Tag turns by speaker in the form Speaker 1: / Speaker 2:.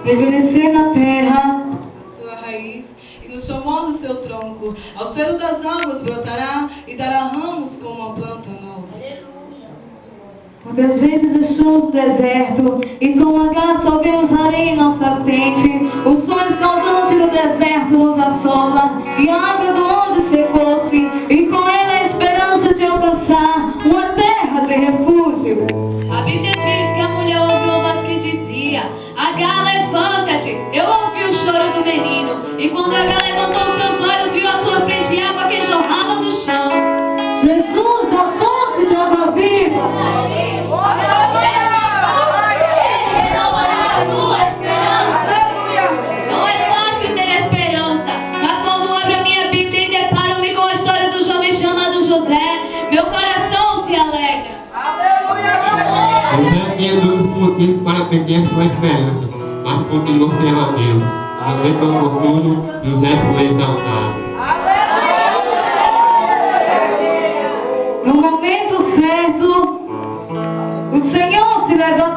Speaker 1: envelhecer na terra,
Speaker 2: sua raiz, e nos chamou do seu tronco. Ao cheiro das águas brotará e dará ramos como uma planta nova.
Speaker 1: Muitas vezes estamos no deserto e com H só vemos areia em nossa frente. O som escaldante do deserto nos assola e a água do onde secou-se, e com ela a esperança de alcançar uma terra de refúgio.
Speaker 3: A Bíblia diz que a mulher ouviu uma voz que dizia: H, levanta-te. Eu ouvi o choro do menino, e quando H levantou seus olhos, viu à sua frente água que jorrava do chão.
Speaker 1: Jesus, a fonte de água viva.
Speaker 3: Não é fácil ter esperança, mas quando abro a minha Bíblia e deparo-me com a história do jovem chamado José, meu coração se alegra.
Speaker 4: José tinha muitos motivos para perder sua esperança, mas continuou fiel a Deus. No tempo oportuno, José foi exaltado.
Speaker 1: No momento certo, o Senhor se levanta